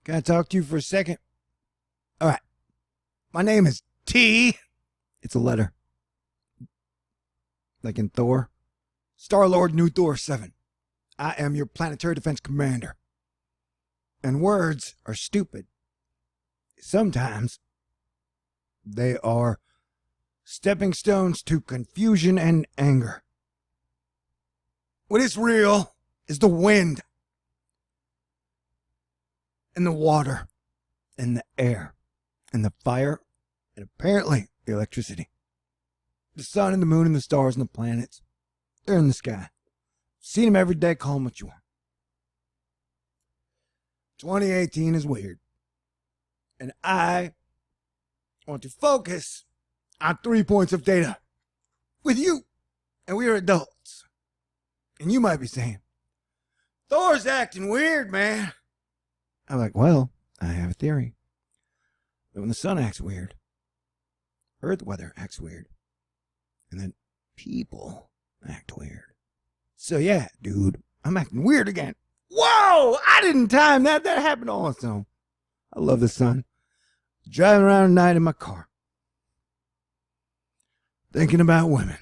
Can I talk to you for a second? All right. My name is T. It's a letter. Like in Thor. Star-Lord New Thor 7. I am your planetary defense commander. And words are stupid. Sometimes they are stepping stones to confusion and anger. What is real is the wind and the water and the air and the fire and apparently the electricity. The sun and the moon and the stars and the planets, they're in the sky. Seen them every day, call them what you want. 2018 is weird. And I want to focus on 3 points of data with you. And we are adults. And you might be saying, Thor's acting weird, man. I'm like, well, I have a theory. That when the sun acts weird, Earth weather acts weird, and then people act weird. So yeah, dude, I'm acting weird again. Whoa! I didn't time that. That happened all on its own. I love the sun. Driving around at night in my car. Thinking about women.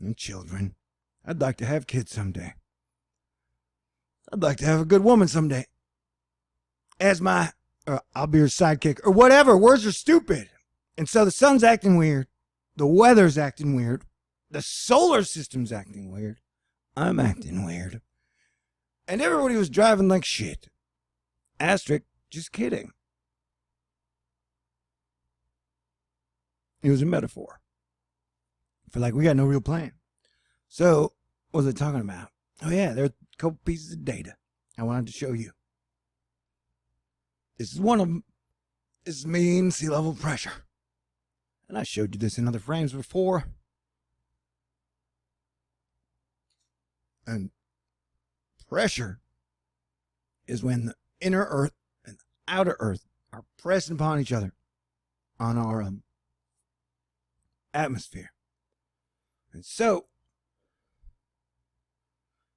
And children. I'd like to have kids someday. I'd like to have a good woman someday. As my, I'll be her sidekick, or whatever. Words are stupid. And so the sun's acting weird. The weather's acting weird. The solar system's acting weird. I'm acting weird. And everybody was driving like shit. Asterisk, just kidding. It was a metaphor. For like, we got no real plan. So, what was I talking about? Oh yeah, there are a couple pieces of data I wanted to show you. This is one of them. This is mean sea level pressure. And I showed you this in other frames before. And pressure is when the inner Earth and the outer Earth are pressing upon each other on our atmosphere. And so,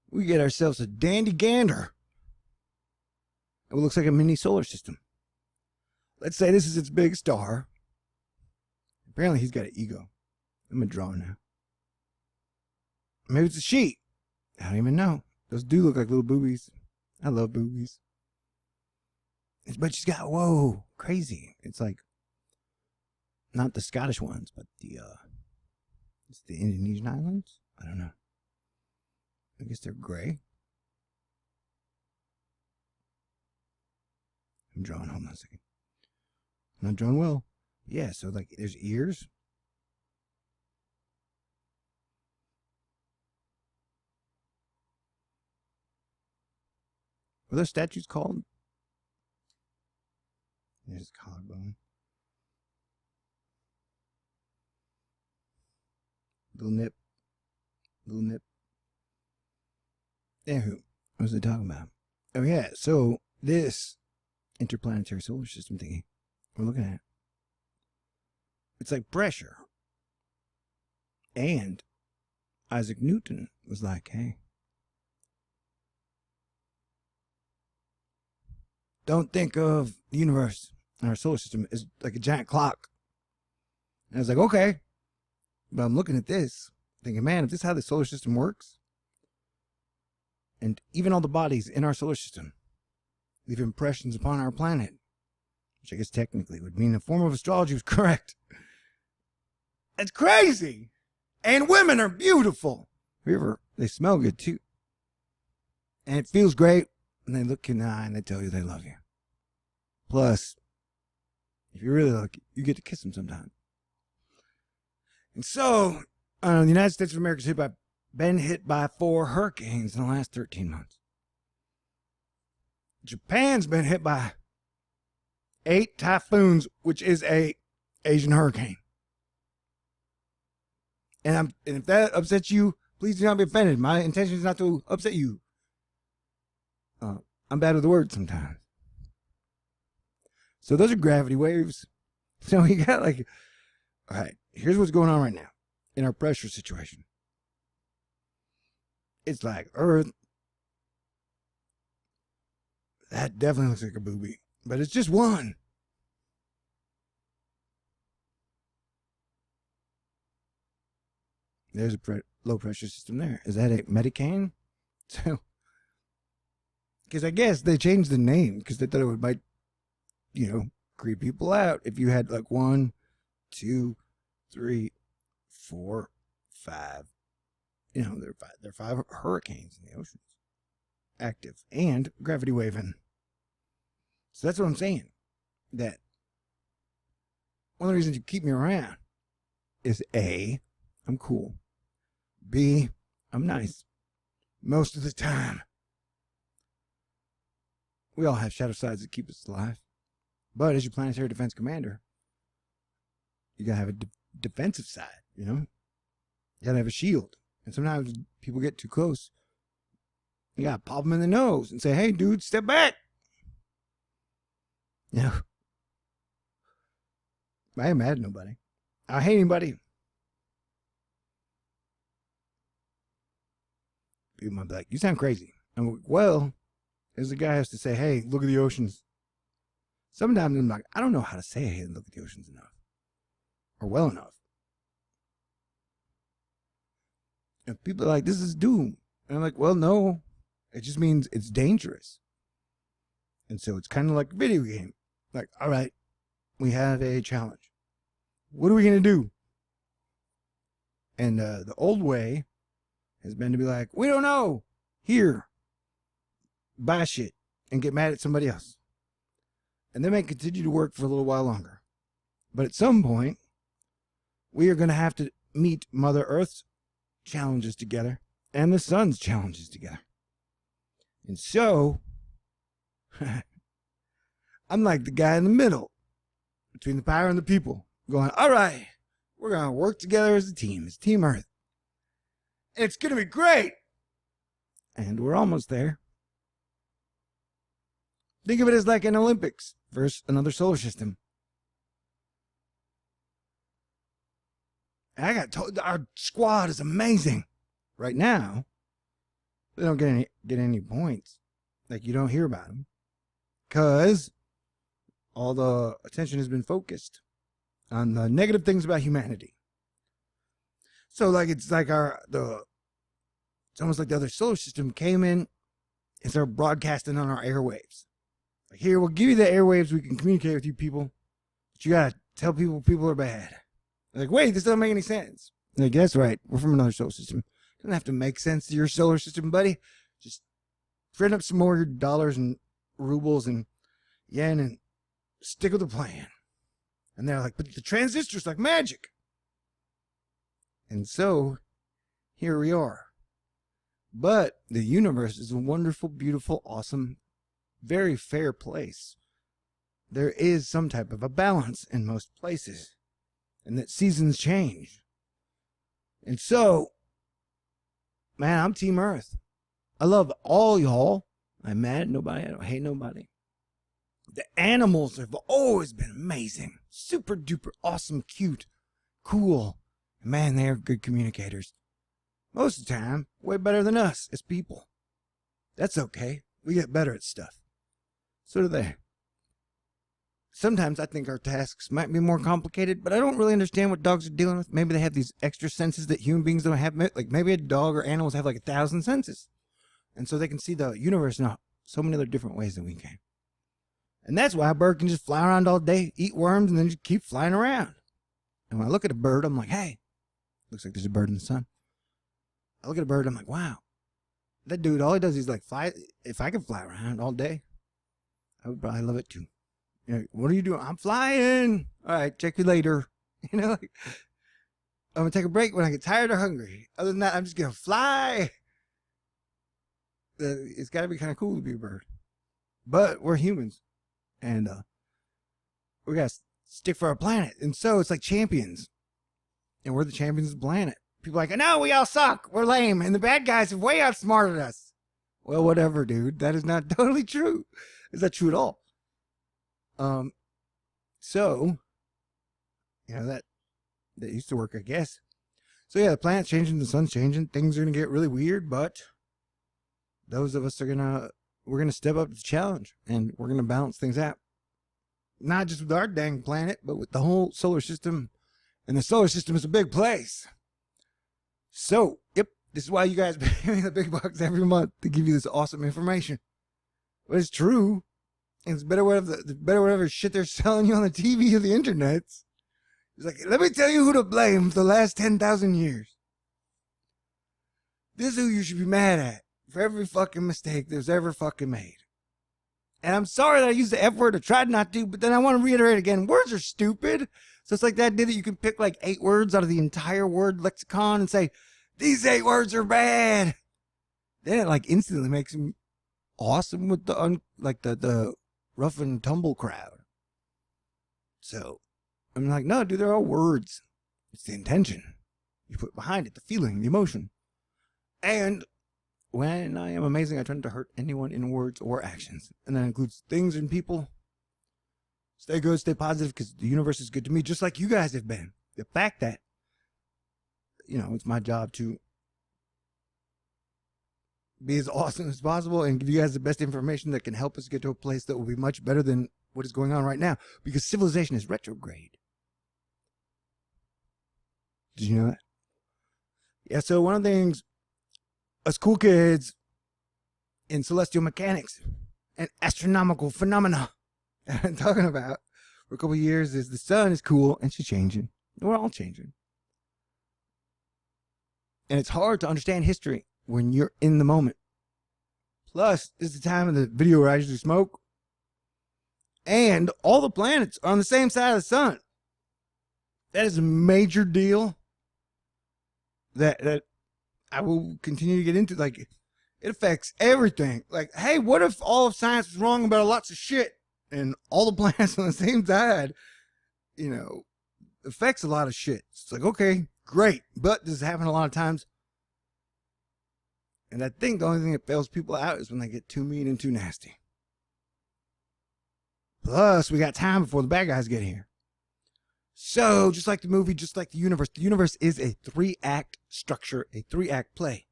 we get ourselves a dandy gander. It looks like a mini solar system. Let's say this is its big star. Apparently he's got an ego. I'm going to draw now. Maybe it's a sheep. I don't even know. Those do look like little boobies. I love boobies. But she's got, whoa, crazy. It's like, not the Scottish ones, but it's the Indonesian islands? I don't know. I guess they're gray. I'm drawing, hold on a second. I'm not drawing well. Yeah, so like there's ears. What are those statues called? There's collarbone. Little nip. Little nip. Anywho, what was I talking about? Oh yeah, so this interplanetary solar system thingy we're looking at, it's like pressure. And Isaac Newton was like, hey, don't think of the universe and our solar system as like a giant clock. And I was like, okay. But I'm looking at this, thinking, man, if this is how the solar system works, and even all the bodies in our solar system leave impressions upon our planet, which I guess technically would mean the form of astrology was correct. It's crazy. And women are beautiful. They smell good too. And it feels great. And they look you in the eye and they tell you they love you. Plus, if you're really lucky, you get to kiss them sometime. And so, the United States of America has been hit by 4 hurricanes in the last 13 months. Japan's been hit by 8 typhoons, which is a Asian hurricane. And if that upsets you, please do not be offended. My intention is not to upset you. I'm bad with the words sometimes. So those are gravity waves. So you got like, all right, here's what's going on right now in our pressure situation. It's like Earth That definitely looks like a booby, but it's just one. There's a low pressure system there. Is that a Medicaid? So, because I guess they changed the name because they thought it would might, creep people out if you had like 1, 2, 3, 4, 5. There are 5 hurricanes in the oceans, active and gravity waving. So that's what I'm saying. That one of the reasons you keep me around is A, I'm cool. B, I'm nice. Most of the time. We all have shadow sides that keep us alive. But as your planetary defense commander, you gotta have a defensive side, You gotta have a shield. And sometimes people get too close. You gotta pop them in the nose and say, hey, dude, step back. I ain't mad at nobody. I hate anybody. People might be like, you sound crazy. I'm like, well, as the guy has to say, hey, look at the oceans. Sometimes I'm like, I don't know how to say, hey, look at the oceans enough. Or well enough. And people are like, this is doom. And I'm like, well, no. It just means it's dangerous. And so it's kind of like a video game. Like, all right, we have a challenge. What are we going to do? And the old way has been to be like, we don't know. Here, buy shit and get mad at somebody else. And they may continue to work for a little while longer. But at some point, we are going to have to meet Mother Earth's challenges together and the sun's challenges together. And so, I'm like the guy in the middle between the power and the people going, all right, we're going to work together as a team. It's Team Earth. And it's going to be great. And we're almost there. Think of it as like an Olympics versus another solar system. And I got told our squad is amazing. Right now, they don't get any points. Like, you don't hear about them. Because all the attention has been focused on the negative things about humanity. So, like, it's like it's almost like the other solar system came in and started broadcasting on our airwaves. Like, here, we'll give you the airwaves. We can communicate with you people. But you got to tell people are bad. They're like, wait, this doesn't make any sense. I'm like, that's right. We're from another solar system. It doesn't have to make sense to your solar system, buddy. Just print up some more dollars and rubles and yen and stick with the plan. And they're like, but the transistor's like magic. And so, here we are. But the universe is a wonderful, beautiful, awesome, very fair place. There is some type of a balance in most places. And that seasons change. And so, man, I'm Team Earth. I love all y'all. I'm mad at nobody. I don't hate nobody. The animals have always been amazing. Super duper awesome, cute, cool. Man, they're good communicators. Most of the time, way better than us as people. That's okay. We get better at stuff. So do they. Sometimes I think our tasks might be more complicated, but I don't really understand what dogs are dealing with. Maybe they have these extra senses that human beings don't have. Like maybe a dog or animals have like 1,000 senses. And so they can see the universe in so many other different ways than we can. And that's why a bird can just fly around all day, eat worms, and then just keep flying around. And when I look at a bird, I'm like, hey, looks like there's a bird in the sun. I look at a bird, I'm like, wow. That dude, all he does is like fly. If I could fly around all day, I would probably love it too. What are you doing? I'm flying. All right, check you later. Like, I'm going to take a break when I get tired or hungry. Other than that, I'm just going to fly. It's got to be kind of cool to be a bird. But we're humans. And we got to stick for our planet. And so it's like champions. And we're the champions of the planet. People are like, no, we all suck. We're lame. And the bad guys have way outsmarted us. Well, whatever, dude. That is not totally true. It's not true at all. So, that used to work, I guess. So yeah, the planet's changing, the sun's changing, things are going to get really weird, but those of us are going to we're going to step up to the challenge and we're going to balance things out. Not just with our dang planet, but with the whole solar system. And the solar system is a big place. So, yep, this is why you guys pay me the big bucks every month to give you this awesome information. But it's true. It's better whatever shit they're selling you on the TV or the internet. It's like, let me tell you who to blame for the last 10,000 years. This is who you should be mad at for every fucking mistake that was ever fucking made. And I'm sorry that I used the F word or tried not to, but then I want to reiterate again, words are stupid. So it's like that idea that you can pick like 8 words out of the entire word lexicon and say, these 8 words are bad. Then it like instantly makes them awesome with the rough and tumble crowd. So I'm like, no, dude, they're all words. It's the intention you put behind it, the feeling, the emotion. And when I am amazing, I try not to hurt anyone in words or actions. And that includes things and people. Stay good, stay positive, because the universe is good to me, just like you guys have been. The fact that, it's my job to be as awesome as possible and give you guys the best information that can help us get to a place that will be much better than what is going on right now. Because civilization is retrograde. Did you know that? Yeah, so one of the things us cool kids in celestial mechanics and astronomical phenomena I've been talking about for a couple of years is the sun is cool and she's changing. We're all changing. And it's hard to understand history when you're in the moment. Plus, this is the time of the video where I usually smoke. And all the planets are on the same side of the sun. That is a major deal that I will continue to get into. Like, it affects everything. Like, hey, what if all of science was wrong about lots of shit and all the planets on the same side, affects a lot of shit. It's like, okay, great. But this happens a lot of times. And I think the only thing that fails people out is when they get too mean and too nasty. Plus, we got time before the bad guys get here. So, just like the movie, just like the universe is a 3-act structure, a 3-act play.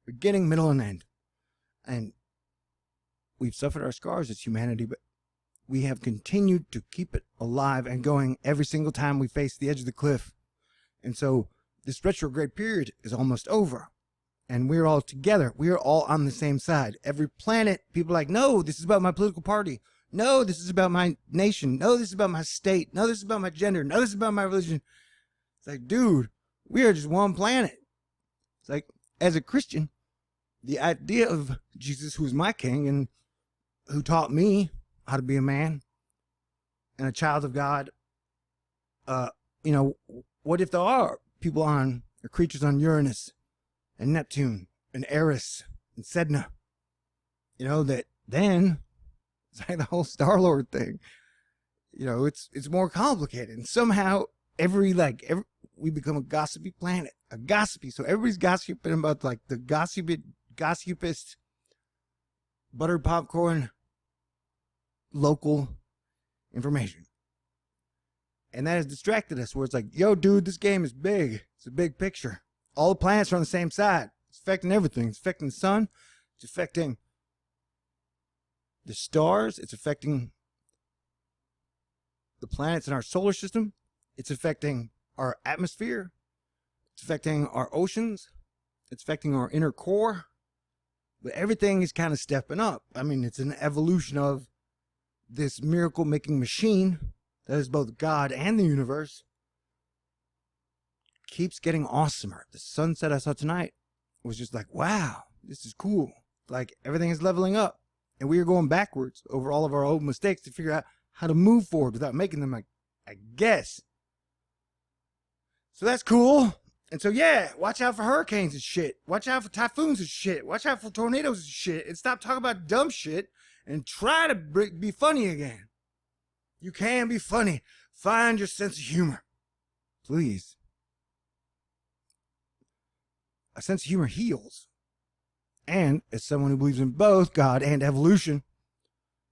Beginning, middle, and end. And we've suffered our scars as humanity, but we have continued to keep it alive and going every single time we face the edge of the cliff. And so, this retrograde period is almost over. And we're all together. We are all on the same side. Every planet, people are like, no, this is about my political party. No, this is about my nation. No, this is about my state. No, this is about my gender. No, this is about my religion. It's like, dude, we are just one planet. It's like, as a Christian, the idea of Jesus, who is my king and who taught me how to be a man and a child of God, what if there are people or creatures on Uranus and Neptune and Eris and Sedna? That then it's like the whole Star-Lord thing. It's more complicated. And somehow we become a gossipy planet. So everybody's gossiping about like the gossipist buttered popcorn local information. And that has distracted us where it's like, yo, dude, this game is big. It's a big picture. All the planets are on the same side. It's affecting everything. It's affecting the sun. It's affecting the stars. It's affecting the planets in our solar system. It's affecting our atmosphere. It's affecting our oceans. It's affecting our inner core. But everything is kind of stepping up. I mean, it's an evolution of this miracle-making machine that is both God and the universe. Keeps getting awesomer. The sunset I saw tonight was just like, wow, this is cool. Like, everything is leveling up. And we are going backwards over all of our old mistakes to figure out how to move forward without making them, I guess. So that's cool. And so, yeah, watch out for hurricanes and shit. Watch out for typhoons and shit. Watch out for tornadoes and shit. And stop talking about dumb shit and try to be funny again. You can be funny. Find your sense of humor. Please. A sense of humor heals. And as someone who believes in both God and evolution,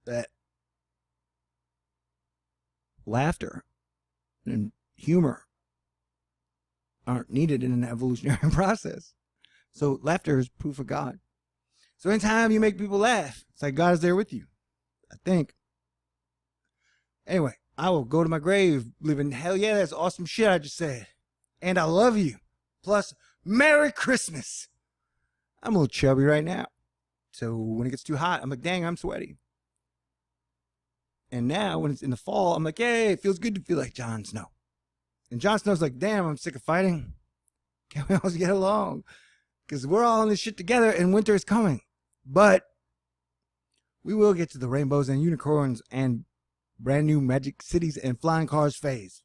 that laughter and humor aren't needed in an evolutionary process. So laughter is proof of God. So anytime you make people laugh, It's like God is there with you, I think. Anyway, I will go to my grave living, hell yeah, that's awesome shit I just said. And I love you. Plus, Merry Christmas. I'm a little chubby right now. So when it gets too hot, I'm like, dang, I'm sweaty. And now when it's in the fall, I'm like, hey, it feels good to feel like Jon Snow. And Jon Snow's like, damn, I'm sick of fighting. Can we all get along? Because we're all in this shit together and winter is coming. But we will get to the rainbows and unicorns and brand new magic cities and flying cars phase.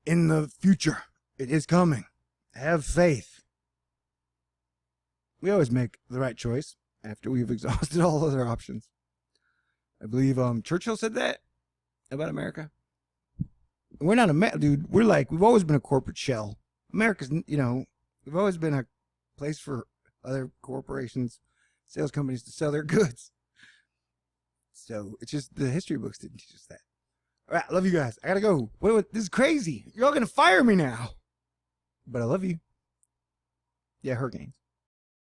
In the future, it is coming. Have faith. We always make the right choice after we've exhausted all other options. I believe Churchill said that about America. We're not dude. We've always been a corporate shell. America's, we've always been a place for other corporations, sales companies to sell their goods. So it's just the history books didn't teach us that. All right, I love you guys. I gotta go. This is crazy. You're all gonna fire me now. But I love you. Yeah, hurricanes.